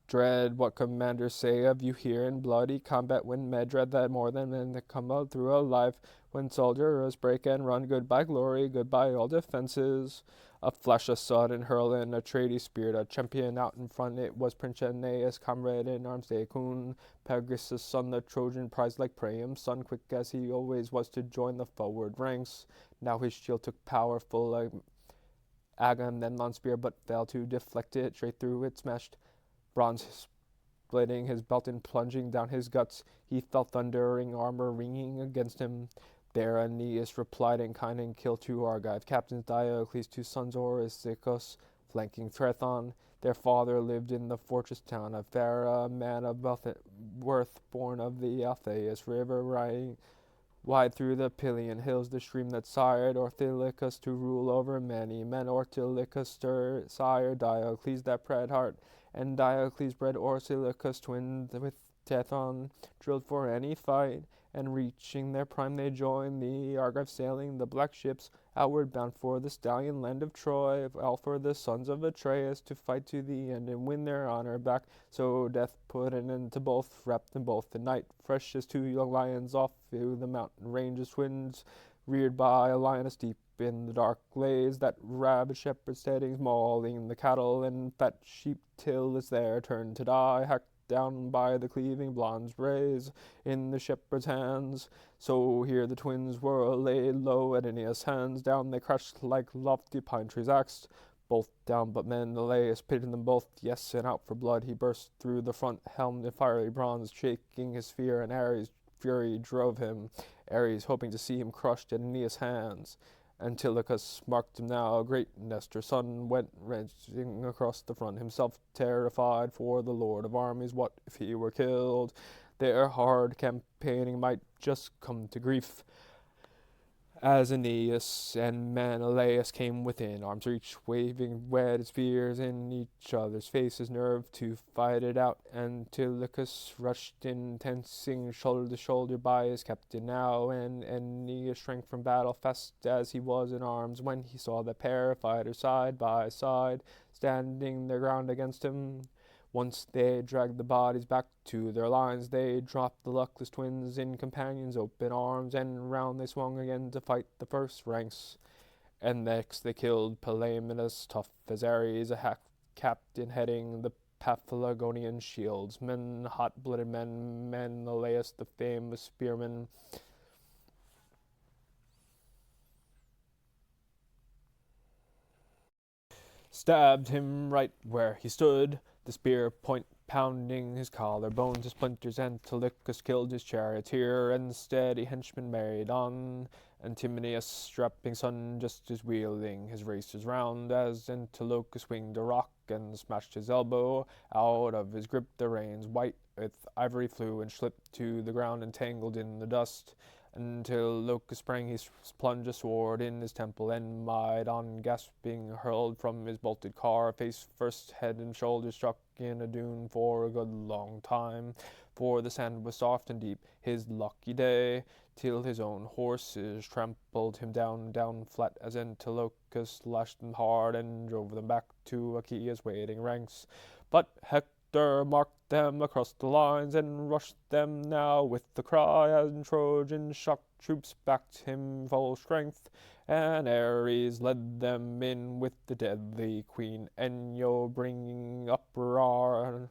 Dread what commanders say of you here in bloody combat, when men dread that more than men that come out through alive. When soldiers break and run, goodbye glory, goodbye all defenses. A flash, a sudden hurl, and Atrides speared a champion out in front. It was Prince Aeneas, comrade in arms, Deacon, Pagus' son, the Trojan prize like Priam's son, quick as he always was to join the forward ranks. Now his shield took powerful Agamemnon's spear, but failed to deflect it. Straight through it smashed, bronze splitting his belt and plunging down his guts. He felt thundering armor ringing against him. There Aeneas replied in kind and killed two Argive captains, Diocles, two sons Oresichos, flanking Trethon. Their father lived in the fortress town of Phara, a man of worth, born of the Alpheus river, running wide through the Pylian hills, the stream that sired Ortholicus to rule over many men. Ortholicus sired Diocles, that proud heart, and Diocles bred Orsilicus, twinned with Tethon, drilled for any fight. And reaching their prime they joined the Argives, sailing the black ships, outward bound for the stallion land of Troy, all for the sons of Atreus, to fight to the end and win their honor back. So death put an end to both, wrapped them both in night, fresh as two young lions off through the mountain ranges, twins reared by a lioness deep in the dark glades that ravaged shepherd steadings, mauling the cattle and fat sheep till it's their turn to die, hacked down by the cleaving blonde's rays in the shepherd's hands. So here the twins were laid low at Aeneas' hands. Down they crashed like lofty pine trees axed. Both down, but Menelaus pitted them both, yes, and out for blood he burst through the front, helmed in fiery bronze, shaking his fear, and Ares' fury drove him. Ares, hoping to see him crushed at Aeneas' hands. Antilochus marked him now, great Nestor's son, went raging across the front, himself terrified for the Lord of armies. What if he were killed? Their hard campaigning might just come to grief. As Aeneas and Menelaus came within arm's reach, waving whetted spears in each other's faces, nerve to fight it out, Antilochus rushed in, tensing shoulder to shoulder by his captain now, and Aeneas shrank from battle fast as he was in arms, when he saw the pair of fighters side by side, standing their ground against him. Once they dragged the bodies back to their lines, they dropped the luckless twins in companions' open arms, and round they swung again to fight the first ranks. And next they killed Palamedes, tough as Ares, a hack captain heading the Paphlagonian shields, men, hot-blooded men, Menelaus, the famous spearman, stabbed him right where he stood, the spear point pounding his collarbone to splinters. Antilochus killed his charioteer, and steady henchman married on Antimeneus, strapping son, just as wheeling his racers round, as Antilochus winged a rock and smashed his elbow out of his grip. The reins, white with ivory, flew and slipped to the ground, entangled in the dust. Until Locus sprang, he plunged a sword in his temple, and Mydon, gasping, hurled from his bolted car, face first, head and shoulders struck in a dune for a good long time, for the sand was soft and deep his lucky day, till his own horses trampled him down flat, as Antilochus lashed them hard and drove them back to Achaea's waiting ranks. But Hector marked them across the lines, and rushed them now with the cry, and Trojan shock troops backed him full strength, and Ares led them in with the deadly Queen Enyo, bringing uproar,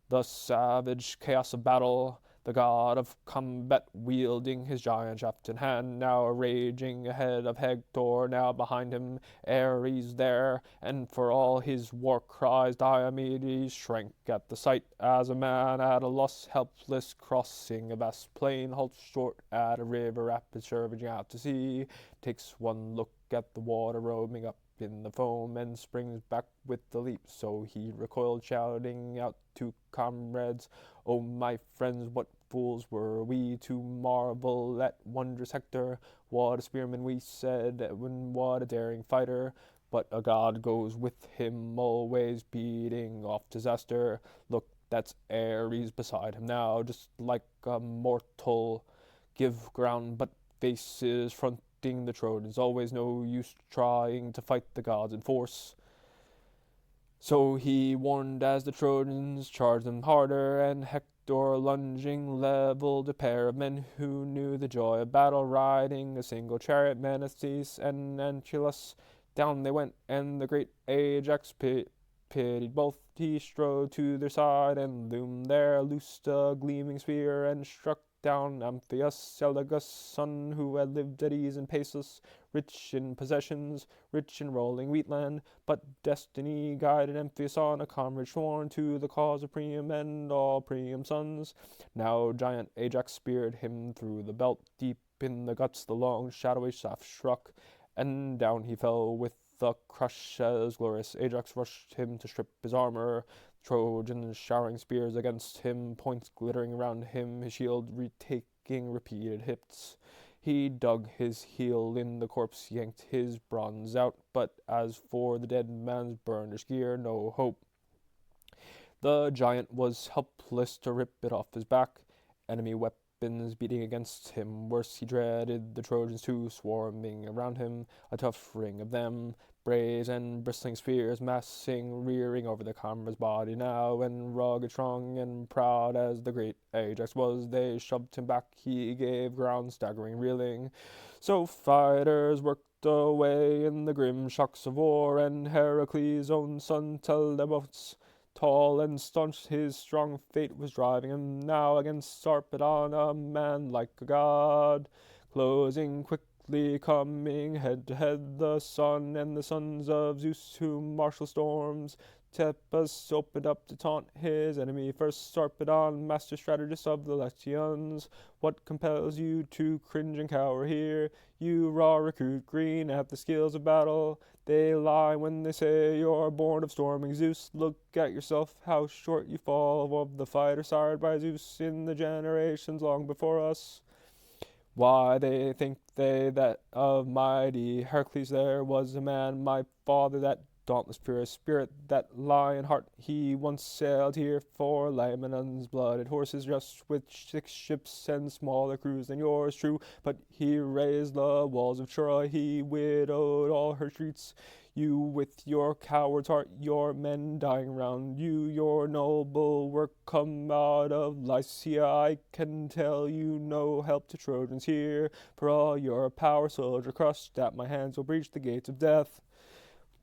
the savage chaos of battle, the god of combat wielding his giant shaft in hand, now raging ahead of Hector, now behind him, Ares there, and for all his war cries Diomedes shrank at the sight, as a man at a loss, helpless, crossing a vast plain, halts short at a river rapid surging out to sea, takes one look at the water roaming up in the foam, and springs back with the leap. So he recoiled, shouting out to comrades, "O my friends, what fools were we to marvel at wondrous Hector! What a spearman," we said, "and what a daring fighter! But a god goes with him always, beating off disaster. Look, that's Ares beside him now, just like a mortal. Give ground, but faces fronting the Trojans, always no use trying to fight the gods in force." So he warned as the Trojans charged them harder, and Hector, lunging, leveled a pair of men who knew the joy of battle, riding a single chariot, Menesthes and Anchialus. Down they went, and the great Ajax pitied both. He strode to their side, and loomed there, loosed a gleaming spear, and struck down Amphius, Elagus' son, who had lived at ease in Pasus, rich in possessions, rich in rolling wheatland. But destiny guided Amphius on, a comrade sworn to the cause of Priam and all Priam's sons. Now giant Ajax speared him through the belt, deep in the guts the long shadowy shaft struck, and down he fell with a crush as glorious Ajax rushed him to strip his armor. Trojans showering spears against him, points glittering round him, his shield retaking repeated hits. He dug his heel in the corpse, yanked his bronze out, but as for the dead man's burnished gear, no hope. The giant was helpless to rip it off his back. Enemy weapons beating against him, worse he dreaded the Trojans too, swarming around him, a tough ring of them, brazen and bristling spears massing, rearing over the comrade's body now, and rugged, strong, and proud as the great Ajax was, they shoved him back, he gave ground, staggering, reeling. So fighters worked away in the grim shocks of war, and Heracles' own son Telemachus, tall and staunch, his strong fate was driving him now against Sarpedon, a man like a god, closing quickly, coming head to head, the sun and the sons of Zeus who marshal storms. Tepus opened up to taunt his enemy first, Sarpedon, master strategist of the Latians. What compels you to cringe and cower here, you raw recruit, green at the skills of battle? They lie when they say you're born of storming Zeus. Look at yourself, how short you fall of the fighter sired by Zeus in the generations long before us. Why they think they that of mighty Hercules there was a man, my father, that dauntless pure spirit, that lion heart, he once sailed here for Lamanon's blooded horses, just with 6 ships and smaller crews than yours, true, but he raised the walls of Troy, he widowed all her streets, you with your coward's heart, your men dying round you, your noble work come out of Lycia. I can tell you no help to Trojans here, for all your power, soldier crushed at my hands will breach the gates of death.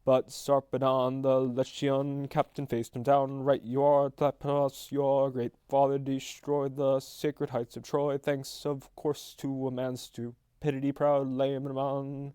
But Sarpedon, the Lechian captain, faced him down. Right you are, Tleponos, your great father destroyed the sacred heights of Troy, thanks of course to a man's stupidity, proud Laomedon.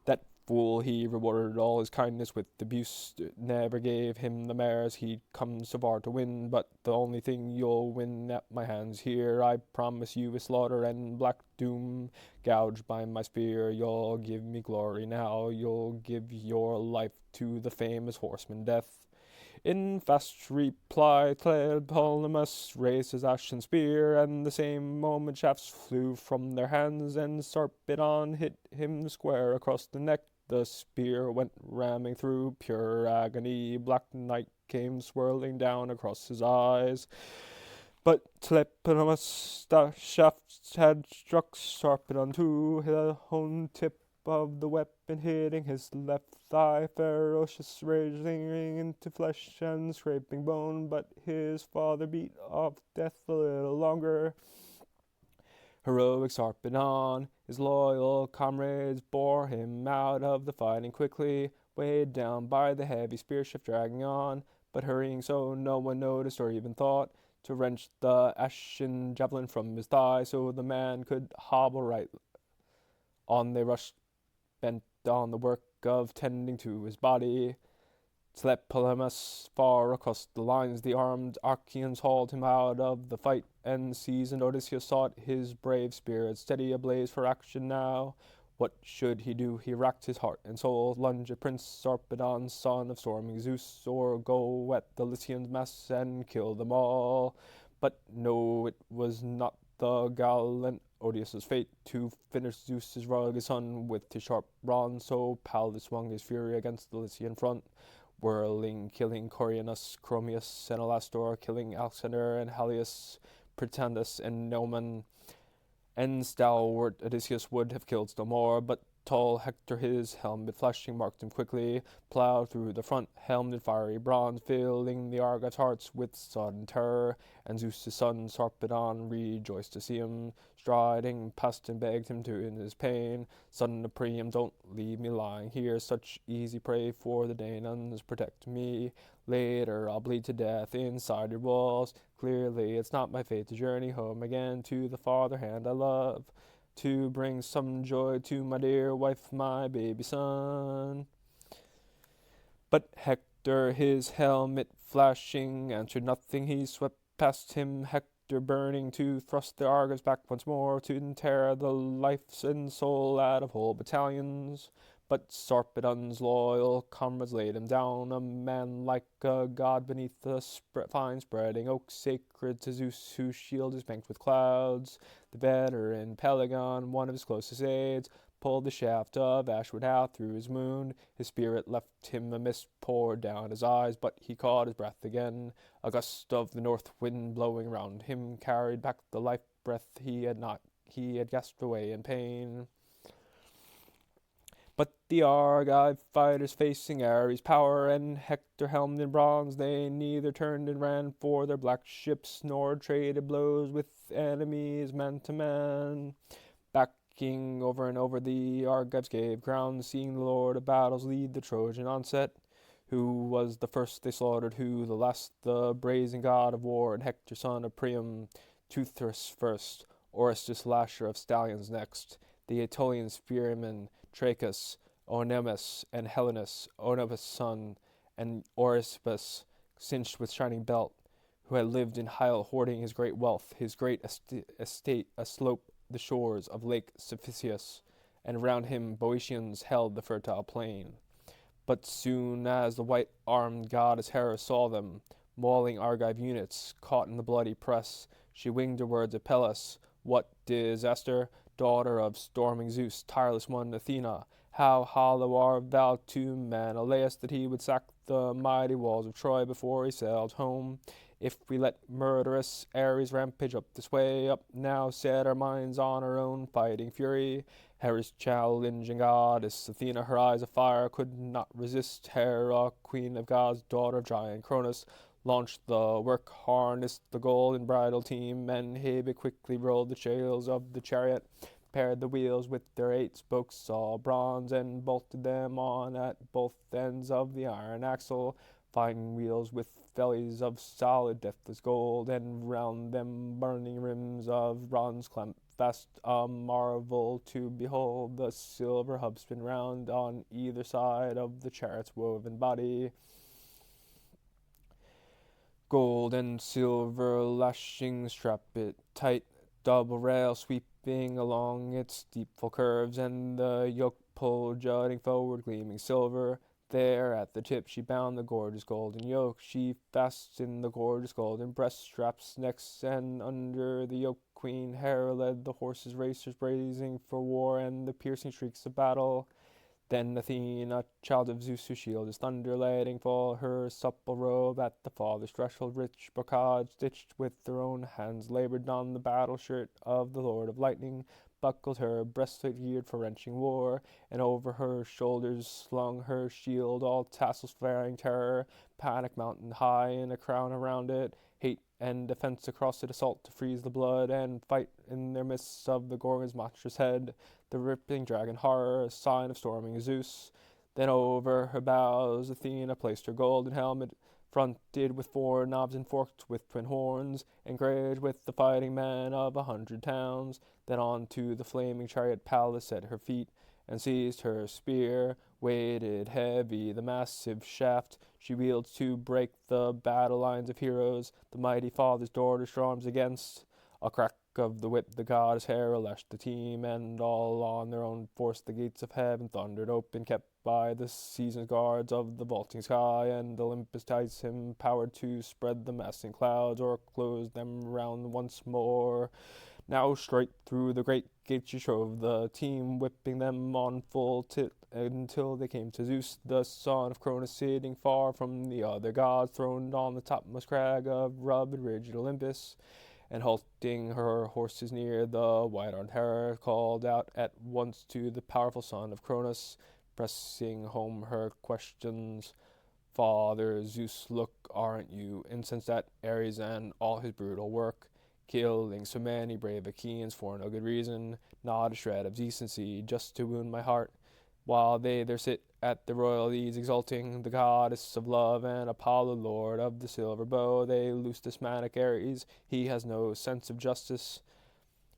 That fool, he rewarded all his kindness with abuse, never gave him the mares he'd come so far to win, but the only thing you'll win at my hands here, I promise you, is slaughter and black doom, gouged by my spear. You'll give me glory now, you'll give your life to the famous horseman Death. In fast reply, Tlepolemus raised his ashen spear, and the same moment shafts flew from their hands, and Sarpedon hit him square across the neck. The spear went ramming through pure agony. Black night came swirling down across his eyes. But Tlepolemus' shaft had struck Sarpedon too, the hone tip of the weapon hitting his left thigh, ferocious raging into flesh and scraping bone, but his father beat off death a little longer. Heroic Sarpedon, his loyal comrades bore him out of the fighting quickly, weighed down by the heavy spear shift dragging on, but hurrying so no one noticed or even thought to wrench the ashen javelin from his thigh so the man could hobble right on. They rushed, bent on the work of tending to his body. Tlepolemus far across the lines, the armed Achaeans hauled him out of the fight, and seasoned Odysseus sought his brave spirit, steady ablaze for action now. What should he do? He racked his heart and soul, lunge at Prince Sarpedon, son of storming Zeus, or go at the Lycians' mass and kill them all. But no, it was not the gallant Odysseus' fate to finish Zeus's rugged son with his sharp bronze, so Pallas swung his fury against the Lycian front, whirling, killing Coriolanus, Chromius, and Alastor, killing Alexander and Halius, Pretendus and Noman, and stalwart Odysseus would have killed still more, but tall Hector, his helmet flashing, marked him quickly, plowed through the front, helmed in fiery bronze, filling the Argives' hearts with sudden terror, and Zeus' son Sarpedon rejoiced to see him, striding past and begged him to end his pain. Son of Priam, don't leave me lying here, such easy prey for the Danaans, protect me. Later I'll bleed to death inside your walls. Clearly it's not my fate to journey home again to the fatherland I love, to bring some joy to my dear wife, my baby son. But Hector, his helmet flashing, answered nothing. He swept past him, Hector burning to thrust the Argives back once more, to tear the life and soul out of whole battalions. But Sarpedon's loyal comrades laid him down, a man like a god beneath the fine spreading oak, sacred to Zeus, whose shield is banked with clouds. The veteran Pelagon, one of his closest aides, pulled the shaft of ashwood out through his wound. His spirit left him, a mist poured down his eyes, but he caught his breath again. A gust of the north wind blowing round him carried back the life breath he had gasped away in pain. But the Argive fighters, facing Ares' power and Hector helmed in bronze, they neither turned and ran for their black ships, nor traded blows with enemies man to man. Backing over and over, the Argives gave ground, seeing the Lord of battles lead the Trojan onset. Who was the first they slaughtered, who the last? The brazen god of war, and Hector son of Priam, Teuthras first, Orestes lasher of stallions next, the Aetolian spearman Trachus, Onemus, and Helenus, Onobus' son, and Oresbus, cinched with shining belt, who had lived in Hyle, hoarding his great wealth, his great estate aslope the shores of Lake Cephissus, and around him Boeotians held the fertile plain. But soon as the white-armed goddess Hera saw them, mauling Argive units, caught in the bloody press, she winged her words at Pelus. What disaster! daughter of storming Zeus, tireless one Athena. How hollow our vow to Menelaus that he would sack the mighty walls of Troy before he sailed home. If we let murderous Ares rampage up this way, up now set our minds on our own fighting fury. Hera's challenging goddess, Athena, her eyes of fire, could not resist. Hera, queen of gods, daughter of giant Cronus, launched the work, harnessed the golden bridal team, and Hebe quickly rolled the sails of the chariot, paired the wheels with their 8 spokes, all bronze, and bolted them on at both ends of the iron axle. Fine wheels with bellies of solid deathless gold, and round them burning rims of bronze clamped fast, a marvel to behold. The silver hub spin round on either side of the chariot's woven body. Gold and silver lashings strap it tight, double rail sweeping along its steep full curves, and the yoke pole jutting forward, gleaming silver. There at the tip she bound the gorgeous golden yoke. She fastened the gorgeous golden breast straps next, and under the yoke Queen Hera led the horses racers blazing for war and the piercing shrieks of battle. Then Athena, child of Zeus, whose shield is thunder, letting fall her supple robe at the father's threshold, rich brocade stitched with her own hands, labored on the battle shirt of the Lord of Lightning, buckled her breastplate geared for wrenching war, and over her shoulders slung her shield, all tassels flaring terror, panic mountain high in a crown around it, hate and defense across it, assault to freeze the blood, and fight in their midst of the Gorgon's monstrous head, the ripping dragon horror, a sign of storming Zeus. Then over her bows Athena placed her golden helmet, fronted with 4 knobs and forked with twin horns, engraved with the fighting men of 100 towns. Then onto the flaming chariot Pallas set her feet, and seized her spear, weighted heavy the massive shaft she wields to break the battle lines of heroes, the mighty father's daughter storms against. A crack of the whip the goddess Hera lashed the team, and all on their own force the gates of heaven thundered open, kept by the season's guards of the vaulting sky, and Olympus tides him powered to spread the massing clouds, or close them round once more. Now straight through the great gates she drove the team, whipping them on full tilt until they came to Zeus, the son of Cronus, sitting far from the other gods, throned on the topmost crag of rugged rigid Olympus. And halting her horses near the white-armed Hera, called out at once to the powerful son of Cronus, pressing home her questions. Father Zeus, look, aren't you incensed at Ares and all his brutal work, killing so many brave Achaeans for no good reason, not a shred of decency, just to wound my heart? While they there sit at the royal ease exalting the goddess of love and Apollo, lord of the silver bow, they loose this maniac Ares, he has no sense of justice.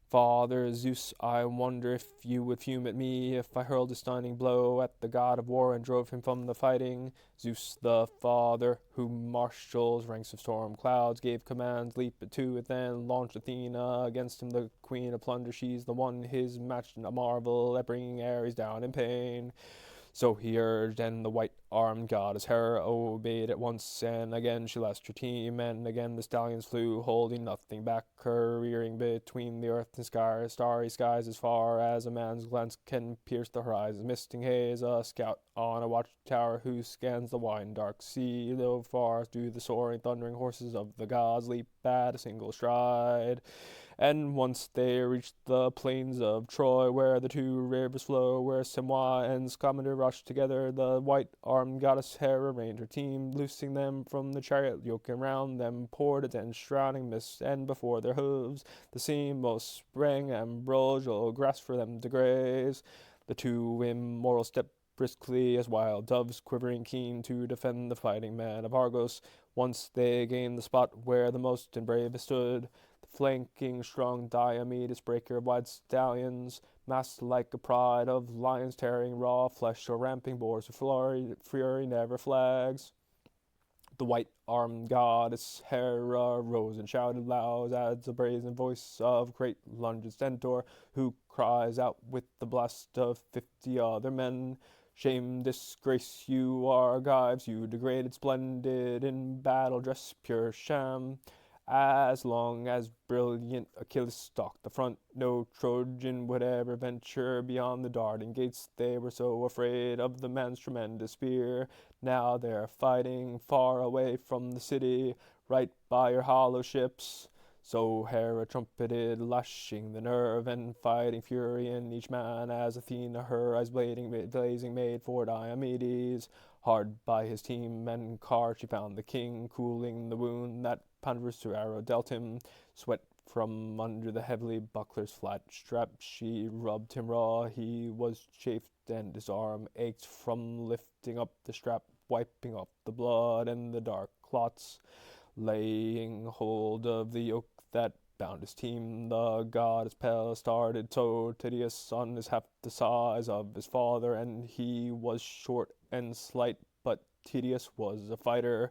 Father Zeus, I wonder if you would fume at me if I hurled a stunning blow at the god of war and drove him from the fighting. Zeus the Father, who marshals ranks of storm clouds, gave commands, leap to it, then launched Athena against him, the queen of plunder. She's the one his match, a marvel at bringing Ares down in pain. So he urged, and the white-armed goddess Hera obeyed at once, and again she lashed her team, and again the stallions flew, holding nothing back, careering between the earth and sky, starry skies as far as a man's glance can pierce the horizon's misting haze, a scout on a watchtower who scans the wine-dark sea, though far do the soaring, thundering horses of the gods leap at a single stride. And once they reached the plains of Troy, where the 2 rivers flow, where Simois and Scamander rush together, the white-armed goddess Hera reined her team, loosing them from the chariot yoke, and round them poured a dense shrouding mist, and before their hooves the seamost sprang ambrosial grass for them to graze. The 2 immortals stepped briskly as wild doves, quivering keen to defend the fighting men of Argos. Once they gained the spot where the most and bravest stood, flanking strong Diomedes, breaker of wide stallions, masked like a pride of lions tearing raw flesh, or ramping boars whose fury never flags. The white-armed goddess Hera rose and shouted loud as the brazen voice of great Lunged Centaur, who cries out with the blast of 50 other men. Shame, disgrace, you Argives, you degraded, splendid in battle dress, pure sham. As long as brilliant Achilles stalked the front, no Trojan would ever venture beyond the darting gates. They were so afraid of the man's tremendous spear. Now they're fighting far away from the city, right by your hollow ships. So Hera trumpeted, lashing the nerve and fighting fury in each man, as Athena her eyes blazing made for Diomedes. Hard by his team and car she found the king, cooling the wound that ponderous arrow dealt him. Sweat from under the heavily buckler's flat strap, she rubbed him raw. He was chafed and his arm ached from lifting up the strap, wiping off the blood and the dark clots. Laying hold of the yoke that bound his team, the goddess Pele started so Tydeus' son is half the size of his father, and he was short and slight, but Tydeus was a fighter.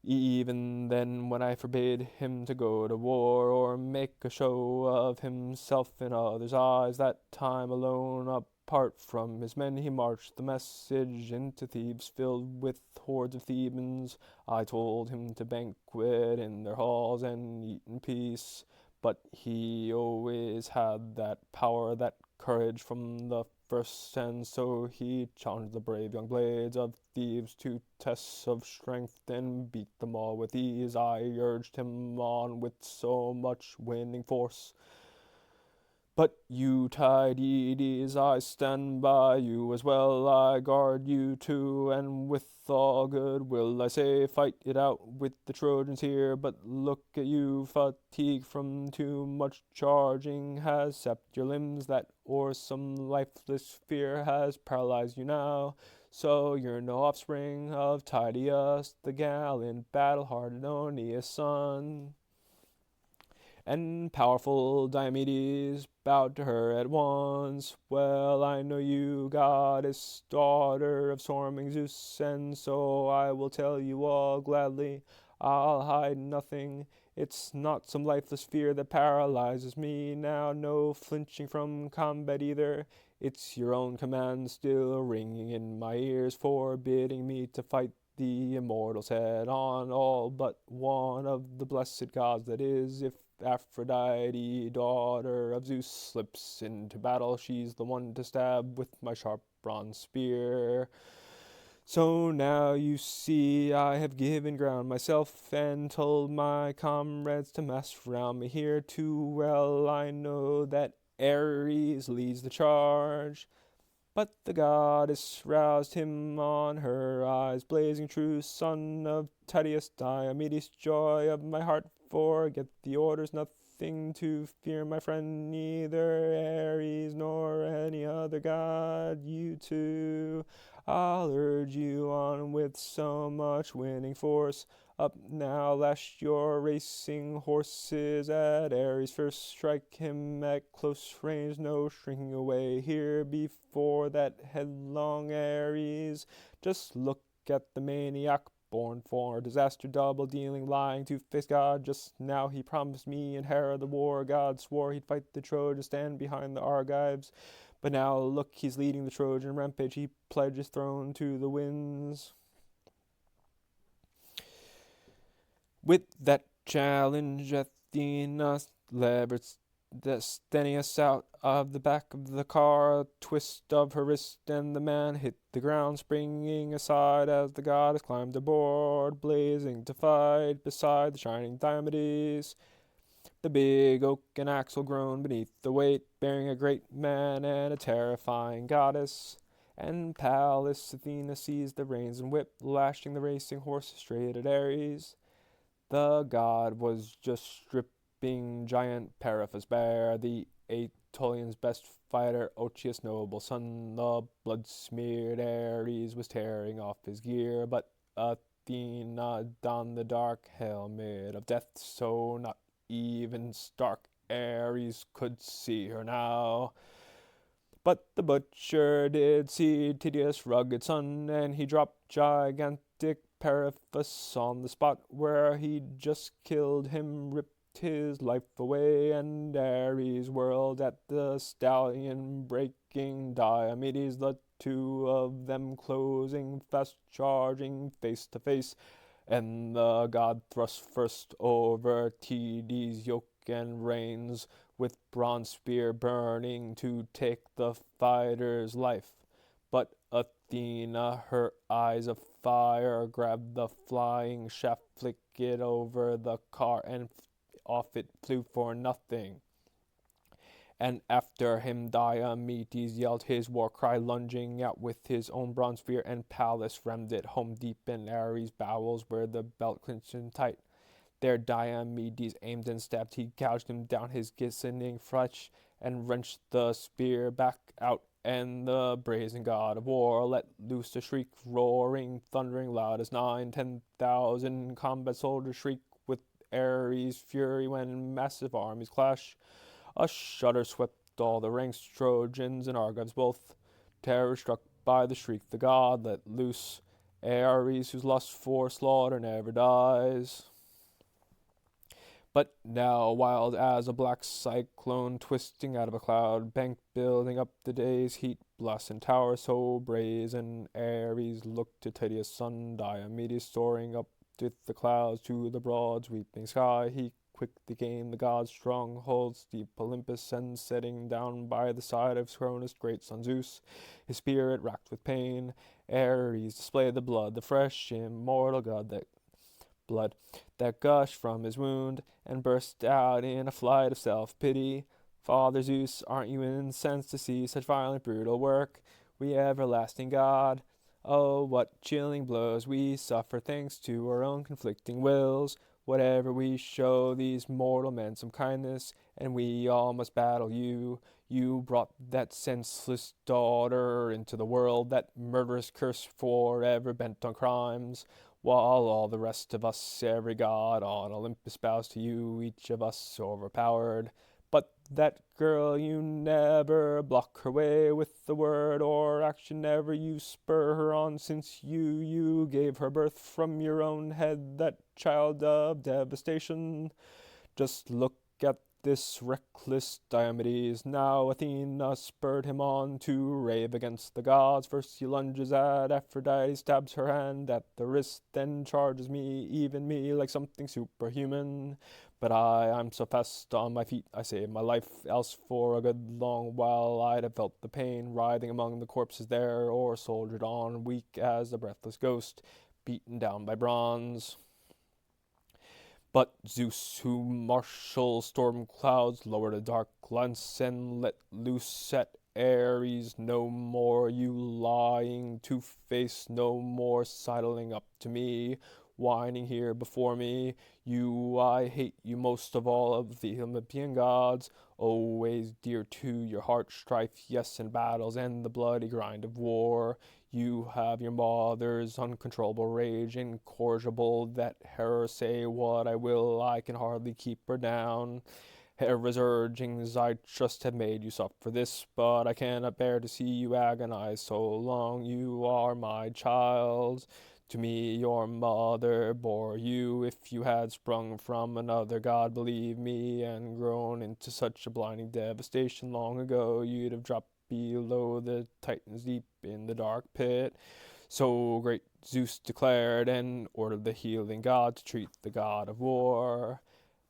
Even then, when I forbade him to go to war or make a show of himself in others' eyes, that time alone, apart from his men, he marched the message into Thebes, filled with hordes of Thebans. I told him to banquet in their halls and eat in peace, but he always had that power, that courage from the first, and so he challenged the brave young blades of Thebes to tests of strength and beat them all with ease. I urged him on with so much winning force. But you, Tydides, I stand by you as well, I guard you too, and with all good will I say, fight it out with the Trojans here. But look at you, fatigue from too much charging has sapped your limbs, that or some lifeless fear has paralyzed you now. So you're no offspring of Tydeus, the gallant battle-hardened Oeneus' son. And powerful Diomedes bowed to her at once. Well, I know you, goddess, daughter of storming Zeus, and so I will tell you all gladly. I'll hide nothing. It's not some lifeless fear that paralyzes me now, no flinching from combat either. It's your own command still ringing in my ears, forbidding me to fight the immortals head on, all but one of the blessed gods, that is, if Aphrodite, daughter of Zeus, slips into battle, she's the one to stab with my sharp bronze spear. So now you see I have given ground myself, and told my comrades to mass round me here. Too well I know that Ares leads the charge. But the goddess roused him on her eyes blazing true, son of Tydeus, Diomedes, joy of my heart, forget the orders, nothing to fear, my friend, neither Ares nor any other god. You too, I'll urge you on with so much winning force. Up now, lash your racing horses at Ares first, strike him at close range, no shrinking away here before that headlong Ares. Just look at the maniac, born for disaster, double-dealing, lying, two-faced god. Just now he promised me and Hera, the war god, swore he'd fight the Trojans, stand behind the Argives. But now look, he's leading the Trojan rampage, he pledges throne to the winds. With that challenge, Athena levered Stenius out of the back of the car, a twist of her wrist, and the man hit the ground, springing aside as the goddess climbed aboard, blazing to fight beside the shining Diomedes. The big oaken axle groaned beneath the weight, bearing a great man and a terrifying goddess. And Pallas Athena seized the reins and whip, lashing the racing horse straight at Ares. The god was just stripping giant Periphas bare, the Aetolians' best fighter, Ochius' noble son. The blood-smeared Ares was tearing off his gear, but Athena donned the dark helmet of death, so not even stark Ares could see her now. But the butcher did see Tydeus' rugged son, and he dropped gigantic Periphas on the spot where he'd just killed him, ripped his life away, and Ares whirled at the stallion, breaking Diomedes, the two of them closing fast, charging face to face. And the god thrust first over Tydeus' yoke and reins, with bronze spear burning to take the fighter's life. But Athena, her eyes of fire, grabbed the flying shaft, flicked it over the car, and off it flew for nothing. And after him Diomedes yelled his war cry, lunging out with his own bronze spear, and Pallas rammed it home deep in Ares' bowels, where the belt clinched him tight. There Diomedes aimed and stabbed, he gouged him down his glistening flesh, and wrenched the spear back out, and the brazen god of war let loose a shriek, roaring, thundering loud as 9,000-10,000 combat soldiers shriek with Ares' fury when massive armies clash. A shudder swept all the ranks, Trojans and Argives both. Terror struck by the shriek the god let loose, Ares, whose lust for slaughter never dies. But now, wild as a black cyclone twisting out of a cloud bank, building up the day's heat, blast and tower so brazen, Ares looked to Tydeus' son Diomedes, soaring up with the clouds to the broad sweeping sky. He quickly gained the god's stronghold, steep Olympus, and setting down by the side of Cronus' great son Zeus, his spirit racked with pain, Ares displayed the blood, the fresh immortal blood that gushed from his wound and burst out in a flight of self-pity. Father Zeus, aren't you incensed to see such violent, brutal work? We everlasting God, oh, what chilling blows we suffer thanks to our own conflicting wills. Whatever we show these mortal men some kindness, and we all must battle you. You brought that senseless daughter into the world, that murderous curse forever bent on crimes, while all the rest of us, every god on Olympus bows to you, each of us overpowered. But that girl, you never block her way with the word or action, never you spur her on, since you gave her birth from your own head, that child of devastation. Just look at this reckless Diomedes. Now Athena spurred him on to rave against the gods. First he lunges at Aphrodite, stabs her hand at the wrist, then charges me, even me, like something superhuman. But I'm so fast on my feet, I save my life, else for a good long while I'd have felt the pain, writhing among the corpses there, or soldiered on, weak as a breathless ghost, beaten down by bronze. But Zeus, who marshals storm clouds, lowered a dark lance and let loose at Ares. No more you lying two-faced, no more sidling up to me, whining here before me. You, I hate you most of all of the Olympian gods, always dear to your heart, strife, yes, and battles, and the bloody grind of war. You have your mother's uncontrollable rage, incorrigible, that Hera say what I will, I can hardly keep her down. Hera's urgings I trust have made you suffer this, but I cannot bear to see you agonize so long. You are my child. To me your mother bore you. If you had sprung from another god, believe me, and grown into such a blinding devastation long ago, you'd have dropped below the Titans deep in the dark pit. So great Zeus declared, and ordered the healing god to treat the god of war.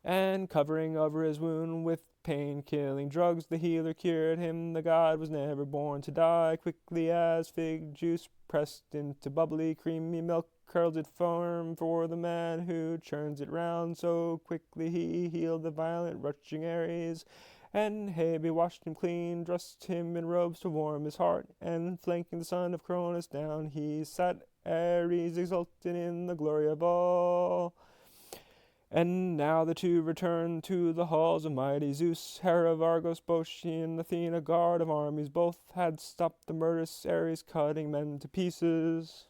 And covering over his wound with pain-killing drugs, the healer cured him. The god was never born to die. Quickly as fig juice pressed into bubbly, creamy milk, curls it firm for the man who churns it round. So quickly he healed the violent, rushing Ares, and Hebe washed him clean, dressed him in robes to warm his heart, and flanking the son of Cronus down he sat, Ares exulting in the glory of all. And now the two returned to the halls of mighty Zeus. Hera of Argos, Boeotian Athena, guard of armies, both had stopped the murderous Ares, cutting men to pieces.